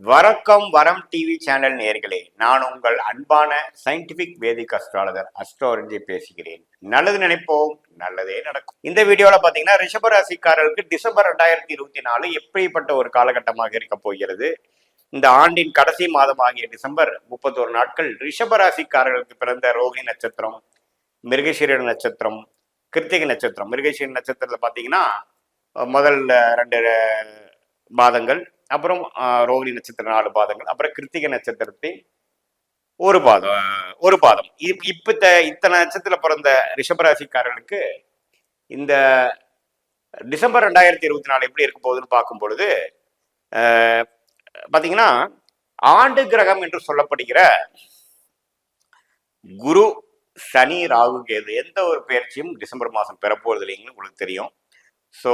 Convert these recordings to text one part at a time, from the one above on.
வணக்கம் வரம் TV channel நேயர்களே, நான் உங்கள் அன்பான சயின்டிபிக் வேதிக் அஸ்ட்ராலஜர் அஸ்ட்ரோரஞ்சி பேசுகிறேன். நல்லது நினைப்போம், நல்லதே நடக்கும். இந்த வீடியோல பாத்தீங்கன்னா ரிஷபராசிக்காரர்களுக்கு டிசம்பர் 2024 எப்படிப்பட்ட ஒரு காலகட்டமாக இருக்க போகிறது. இந்த ஆண்டின் கடைசி மாதம் ஆகிய டிசம்பர் 31 நாட்கள் ரிஷபராசிக்காரர்களுக்கு பிறந்த ரோகிணி நட்சத்திரம், மிருகசீர நட்சத்திரம், கிருத்திகை நட்சத்திரம். மிருகசீர நட்சத்திரத்துல பாத்தீங்கன்னா முதல் 2 பாதங்கள், அப்புறம் ரோகிணி நட்சத்திரம் 4 பாதங்கள், அப்புறம் கிருத்திகை நட்சத்திரத்தின் ஒரு பாதம். இத்தனை நட்சத்திரத்தில் பிறந்த ரிஷபராசிக்காரர்களுக்கு இந்த டிசம்பர் 2024 எப்படி இருக்க போகுதுன்னு பார்க்கும் பொழுது பாத்தீங்கன்னா ஆண்டு கிரகம் என்று சொல்லப்படுகிற குரு, சனி, ராகு, கேது எந்த ஒரு பயிற்சியும் டிசம்பர் மாதம் பெறப்போறது இல்லைங்கன்னு உங்களுக்கு தெரியும். ஸோ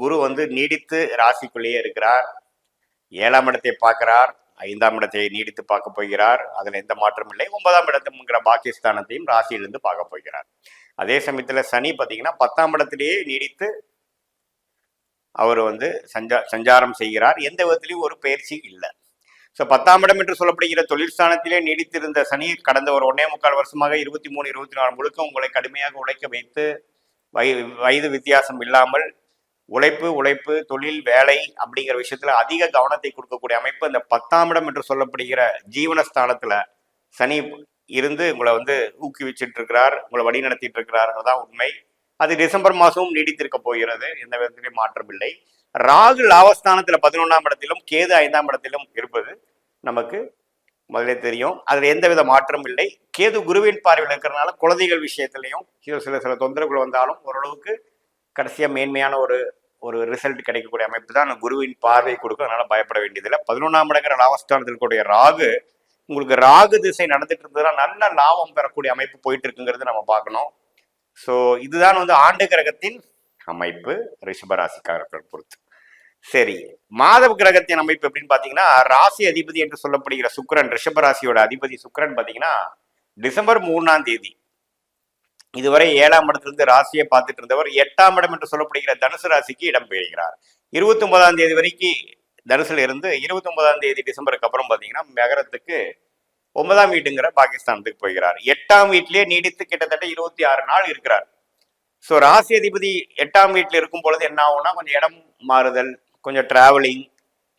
குரு நீடித்து ராசிக்குள்ளேயே இருக்கிறார். 7ஆம் இடத்தை பார்க்கிறார், 5ஆம் இடத்தை நீடித்து பார்க்க போகிறார். அதுல எந்த மாற்றமும் இல்லை. 9ஆம் இடத்துங்கிற பாகிஸ்தானத்தையும் ராசியிலிருந்து பார்க்க போகிறார். அதே சமயத்துல சனி பார்த்தீங்கன்னா 10ஆம் இடத்திலேயே நீடித்து அவர் சஞ்சாரம் செய்கிறார். எந்த விதத்திலையும் ஒரு பயிற்சி இல்லை. ஸோ 10ஆம் இடம் என்று சொல்லப்படுகிற தொழில் ஸ்தானத்திலே நீடித்திருந்த சனி கடந்த ஒரு 1.25 வருஷமாக 23, 24 முழுக்க உங்களை கடுமையாக உழைக்க வைத்து வயது வித்தியாசம் இல்லாமல் உழைப்பு, தொழில், வேலை அப்படிங்கிற விஷயத்துல அதிக கவனத்தை கொடுக்கக்கூடிய அமைப்பு இந்த 10ஆம் இடம் என்று சொல்லப்படுகிற ஜீவனஸ்தானத்துல சனி இருந்து உங்களை ஊக்குவிச்சுட்டு இருக்கிறார், உங்களை வழி நடத்திட்டு இருக்கிறார்தான் உண்மை. அது டிசம்பர் மாசமும் நீடித்திருக்க போகிறது. எந்த விதத்திலையும் மாற்றம் இல்லை. ராகு லாபஸ்தானத்துல 11ஆம் இடத்திலும், கேது 5ஆம் இடத்திலும் இருப்பது நமக்கு முதலே தெரியும். அதுல எந்தவித மாற்றமும் இல்லை. கேது குருவின் பார்வையில் இருக்கிறதுனால குழந்தைகள் விஷயத்திலையும் சில தொந்தரவுகள் வந்தாலும் ஓரளவுக்கு கடைசியா மேன்மையான ஒரு ரிசல்ட் கிடைக்கக்கூடிய அமைப்பு தான் குருவின் பார்வை கொடுக்கும். அதனால பயப்பட வேண்டியதில்லை. 11ஆம் இடங்கிற லாபஸ்தானத்தில் கூடிய ராகு உங்களுக்கு ராகு திசை நடந்துட்டு இருந்ததுன்னா நல்ல லாபம் பெறக்கூடிய அமைப்பு போயிட்டு இருக்குங்கிறது நம்ம பார்க்கணும். ஸோ இதுதான் ஆண்டு கிரகத்தின் அமைப்பு ரிஷபராசிக்காரர்கள் பொறுத்து. சரி, மாதவ கிரகத்தின் அமைப்பு எப்படின்னு பாத்தீங்கன்னா ராசி அதிபதி என்று சொல்லப்படுகிற சுக்கிரன், ரிஷபராசியோட அதிபதி சுக்கிரன் பாத்தீங்கன்னா டிசம்பர் 3ஆம் தேதி இதுவரை 7ஆம் இடத்திலிருந்து ராசியை பார்த்துட்டு இருந்தவர் 8ஆம் இடம் என்று சொல்லப்படுகிற தனுசு ராசிக்கு இடம் பெறுகிறார். 29ஆம் தேதி வரைக்கும் தனுசுல இருந்து 29ஆம் தேதி டிசம்பருக்கு அப்புறம் பாத்தீங்கன்னா மகரத்துக்கு 9ஆம் வீட்டுங்கிற பாகிஸ்தானத்துக்கு போகிறார். 8ஆம் வீட்டிலேயே நீடித்து கிட்டத்தட்ட 26 நாள் இருக்கிறார். ஸோ ராசி அதிபதி 8ஆம் வீட்டில் இருக்கும் பொழுது என்ன ஆகும்னா கொஞ்சம் இடம் மாறுதல், கொஞ்சம் டிராவலிங்,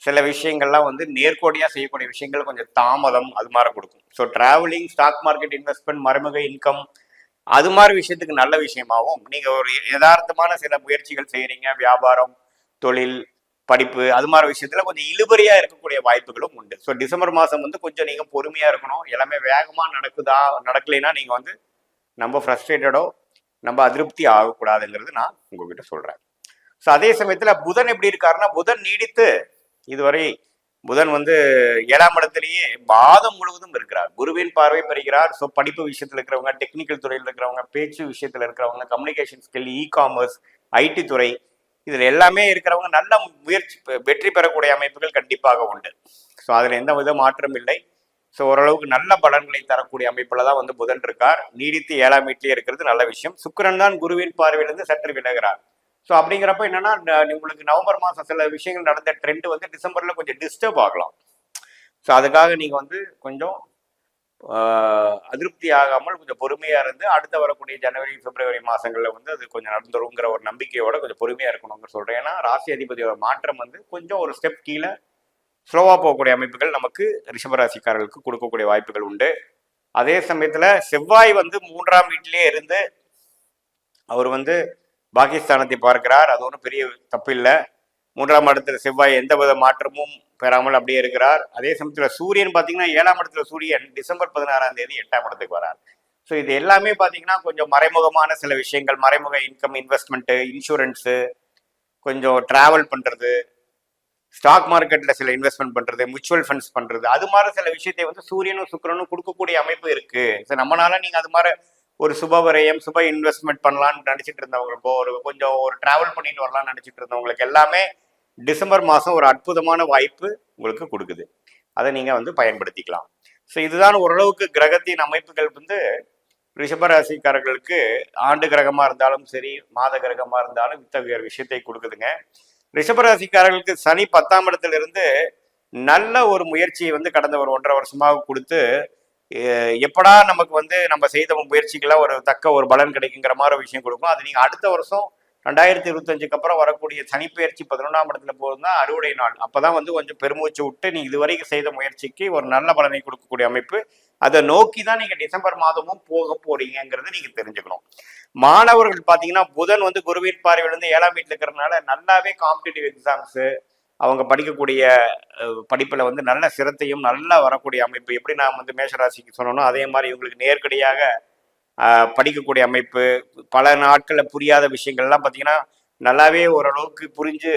சில விஷயங்கள்லாம் நேர்கோடியா செய்யக்கூடிய விஷயங்கள் கொஞ்சம் தாமதம் அது மாதிரி கொடுக்கும். So travelling, stock market investment, மறைமுக இன்கம் அது மாதிரி விஷயத்துக்கு நல்ல விஷயமாகவும், நீங்க ஒரு யதார்த்தமான சில முயற்சிகள் செய்யறீங்க, வியாபாரம், தொழில், படிப்பு அது மாதிரி விஷயத்துல கொஞ்சம் இழுபறியா இருக்கக்கூடிய வாய்ப்புகளும் உண்டு. ஸோ டிசம்பர் மாசம் கொஞ்சம் நீங்க பொறுமையா இருக்கணும். எல்லாமே வேகமா நடக்கலைன்னா நீங்க நம்ம ஃப்ரஸ்ட்ரேட்டடோ நம்ம அதிருப்தி ஆகக்கூடாதுங்கிறது நான் உங்ககிட்ட சொல்றேன். ஸோ அதே சமயத்துல புதன் எப்படி இருக்காருன்னா புதன் நீடித்து இதுவரை புதன் 7ஆம் இடத்திலேயே மாதம் முழுவதும் இருக்கிறார். குருவின் பார்வை பெறுகிறார். ஸோ படிப்பு விஷயத்துல இருக்கிறவங்க, டெக்னிக்கல் துறையில் இருக்கிறவங்க, பேச்சு விஷயத்துல இருக்கிறவங்க, கம்யூனிகேஷன் ஸ்கில், இ-காமர்ஸ், ஐடி துறை இதுல எல்லாமே இருக்கிறவங்க நல்ல வெற்றி பெறக்கூடிய அமைப்புகள் கண்டிப்பாக உண்டு. ஸோ அதுல எந்த வித மாற்றம் இல்லை. ஸோ ஓரளவுக்கு நல்ல பலன்களை தரக்கூடிய அமைப்புல தான் புதன் இருக்கார். நீடித்து 7ஆம் வீட்டிலேயே இருக்கிறது நல்ல விஷயம். சுக்கிரன் தான் குருவின் பார்வையிலிருந்து சற்று விலகிறார். ஸோ அப்படிங்கிறப்ப என்னன்னா உங்களுக்கு நவம்பர் மாதம் சில விஷயங்கள் நடந்த ட்ரெண்ட் டிசம்பர்ல கொஞ்சம் டிஸ்டர்ப் ஆகலாம். ஸோ அதுக்காக நீங்க கொஞ்சம் அதிருப்தி ஆகாமல் கொஞ்சம் பொறுமையா இருந்து அடுத்த வரக்கூடிய ஜனவரி, பிப்ரவரி மாசங்கள்ல அது கொஞ்சம் நடந்துருங்கிற ஒரு நம்பிக்கையோட கொஞ்சம் பொறுமையா இருக்கணும்னு சொல்றேன். ஏன்னா ராசி அதிபதியோட மாற்றம் கொஞ்சம் ஒரு ஸ்டெப் கீழே ஸ்லோவா போகக்கூடிய அமைப்புகள் நமக்கு ரிஷபராசிக்காரர்களுக்கு கொடுக்கக்கூடிய வாய்ப்புகள் உண்டு. அதே சமயத்துல செவ்வாய் 3ஆம் வீட்டிலே இருந்து அவர் பாகிஸ்தானத்தை பார்க்கிறார். அது ஒன்றும் பெரிய தப்பு இல்லை. 3ஆம் இடத்துல செவ்வாய் எந்த வித மாற்றமும் பெறாமல் அப்படியே இருக்கிறார். அதே சமயத்துல சூரியன் பாத்தீங்கன்னா 7ஆம் இடத்துல சூரியன் டிசம்பர் 16ஆம் தேதி 8ஆம் இடத்துக்கு வரார். ஸோ இது எல்லாமே பாத்தீங்கன்னா கொஞ்சம் மறைமுகமான சில விஷயங்கள், மறைமுக இன்கம், இன்வெஸ்ட்மெண்ட், இன்சூரன்ஸு, கொஞ்சம் டிராவல் பண்றது, ஸ்டாக் மார்க்கெட்ல சில இன்வெஸ்ட்மெண்ட் பண்றது, மியூச்சுவல் ஃபண்ட்ஸ் பண்றது, அது மாதிரி சில விஷயத்தை சூரியனும் சுக்கிரனும் கொடுக்கக்கூடிய அமைப்பு இருக்கு. நம்மளால நீங்க அது மாதிரி ஒரு சுப விரயம், சுப இன்வெஸ்ட்மெண்ட் பண்ணலாம்னு நினைச்சிட்டு இருந்தவங்களுக்கோ, கொஞ்சம் டிராவல் பண்ணிட்டு வரலாம்னு நினைச்சிட்டு இருந்தவங்களுக்கு எல்லாமே டிசம்பர் மாசம் ஒரு அற்புதமான வாய்ப்பு உங்களுக்கு கொடுக்குது. அதை நீங்க பயன்படுத்திக்கலாம். ஸோ இதுதான் ஓரளவுக்கு கிரகத்தின் அமைப்புகள் ரிஷபராசிக்காரர்களுக்கு ஆண்டு கிரகமா இருந்தாலும் சரி, மாத கிரகமா இருந்தாலும் இத்தகைய விஷயத்தை கொடுக்குதுங்க. ரிஷபராசிக்காரர்களுக்கு சனி 10ஆம் இடத்துல இருந்து நல்ல ஒரு முயற்சியை வந்து கடந்த ஒரு 1.5 வருஷமாக கொடுத்து எப்படா நமக்கு வந்து நம்ம செய்த முயற்சிக்கெல்லாம் ஒரு தக்க ஒரு பலன் கிடைக்குங்கிற மாதிரி ஒரு விஷயம் கொடுக்கும். அது நீங்க அடுத்த வருஷம் 2025க்கு அப்புறம் வரக்கூடிய சனிப்பெயர்ச்சி 11ஆம் இடத்துல போகுதுன்னா அறுவடை நாள். அப்பதான் வந்து கொஞ்சம் பெருமூச்சு விட்டு நீங்க இதுவரைக்கும் செய்த முயற்சிக்கு ஒரு நல்ல பலனை கொடுக்கக்கூடிய அமைப்பு. அதை நோக்கி தான் நீங்க டிசம்பர் மாதமும் போக போறீங்கிறத நீங்க தெரிஞ்சுக்கணும். மாணவர்கள் பாத்தீங்கன்னா புதன் வந்து குருவின் பார்வையிலிருந்து 7ஆம் வீட்டுல இருக்கிறதுனால நல்லாவே காம்படிட்டிவ் எக்ஸாம்ஸ் அவங்க படிக்கக்கூடிய படிப்புல வந்து நல்ல சிரத்தையும் நல்லா வரக்கூடிய அமைப்பு. எப்படி நான் வந்து மேஷராசிக்கு சொன்னோனோ அதே மாதிரி இவங்களுக்கு நேரடியாக படிக்கக்கூடிய அமைப்பு, பல நாட்களில் புரியாத விஷயங்கள்லாம் பார்த்தீங்கன்னா நல்லாவே ஓரளவுக்கு புரிஞ்சு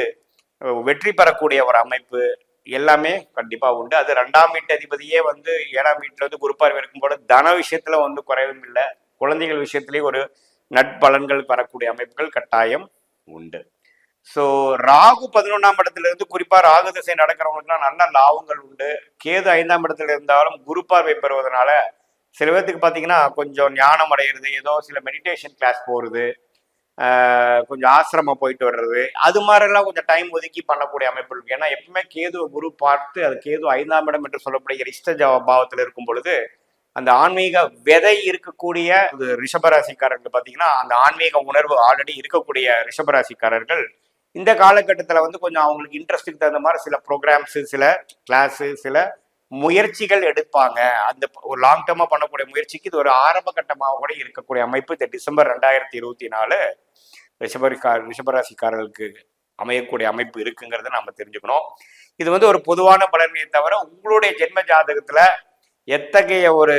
வெற்றி பெறக்கூடிய ஒரு அமைப்பு எல்லாமே கண்டிப்பாக உண்டு. அது 2ஆம் வீட்டு அதிபதியே வந்து 7ஆம் வீட்டில் வந்து குருப்பார்வை இருக்கும்போது தன விஷயத்துல வந்து குறைவும் இல்லை. குழந்தைகள் விஷயத்திலேயே ஒரு நட்பலன்கள் பெறக்கூடிய அமைப்புகள் கட்டாயம் உண்டு. ஸோ ராகு 11ஆம் இடத்துல இருந்து குறிப்பா ராகு திசை நடக்கிறவங்களுக்குலாம் நல்ல லாபங்கள் உண்டு. கேது 5ஆம் இடத்துல இருந்தாலும் குரு பார்வை பெறுவதனால சில பேர்த்துக்கு பார்த்தீங்கன்னா கொஞ்சம் ஞானம் அடைகிறது, ஏதோ சில மெடிடேஷன் கிளாஸ் போகிறது, கொஞ்சம் ஆசிரமம் போயிட்டு வர்றது, அது மாதிரிலாம் கொஞ்சம் டைம் ஒதுக்கி பண்ணக்கூடிய அமைப்பு இருக்கு. ஏன்னா எப்பவுமே கேது குரு பார்த்து அது கேது 5ஆம் இடம் என்று சொல்லப்படுகிற இஷ்ட பாவத்தில் இருக்கும் பொழுது அந்த ஆன்மீக விதை இருக்கக்கூடிய ரிஷபராசிக்காரர்கள் பார்த்தீங்கன்னா அந்த ஆன்மீக உணர்வு ஆல்ரெடி இருக்கக்கூடிய ரிஷபராசிக்காரர்கள் இந்த காலகட்டத்தில் வந்து கொஞ்சம் அவங்களுக்கு இன்ட்ரெஸ்ட்டுக்கு தகுந்த மாதிரி சில ப்ரோக்ராம்ஸு, சில கிளாஸு, சில முயற்சிகள் எடுப்பாங்க. அந்த ஒரு லாங் டேர்மா பண்ணக்கூடிய முயற்சிக்கு இது ஒரு ஆரம்ப கட்டமாக கூட இருக்கக்கூடிய அமைப்பு இந்த டிசம்பர் 2024 ரிஷபராசிக்காரர்களுக்கு அமையக்கூடிய அமைப்பு இருக்குங்கிறத நம்ம தெரிஞ்சுக்கணும். இது வந்து ஒரு பொதுவான பலனையை தவிர உங்களுடைய ஜென்ம ஜாதகத்துல எத்தகைய ஒரு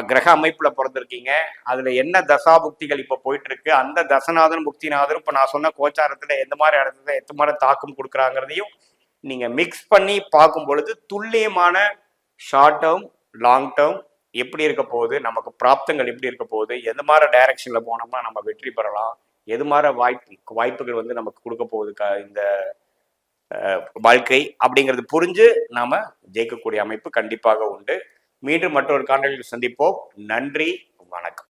கிரக அமைப்புல பிறந்திருக்கீங்க, அதுல என்ன தசாபுக்திகள் இப்ப போயிட்டு இருக்கு, அந்த தசநாதனும் புக்திநாதனும் இப்ப நான் சொன்ன கோச்சாரத்துல எந்த மாதிரி இடத்துல எந்த மாதிரி தாக்கம் கொடுக்குறாங்கிறதையும் நீங்க மிக்ஸ் பண்ணி பார்க்கும் பொழுது துல்லியமான ஷார்ட் டேர்ம் லாங் டேர்ம் எப்படி இருக்க போகுது, நமக்கு பிராப்தங்கள் எப்படி இருக்க போகுது, எது மாதிரி டைரக்ஷன்ல போனோம்னா நம்ம வெற்றி பெறலாம், எது மாதிரி வாய்ப்புகள் வந்து நமக்கு கொடுக்க போகுது இந்த வாழ்க்கை அப்படிங்கிறது புரிஞ்சு நாம ஜெயிக்கக்கூடிய அமைப்பு கண்டிப்பாக உண்டு. மீண்டும் மற்றொரு காணொலியில் சந்திப்போம். நன்றி, வணக்கம்.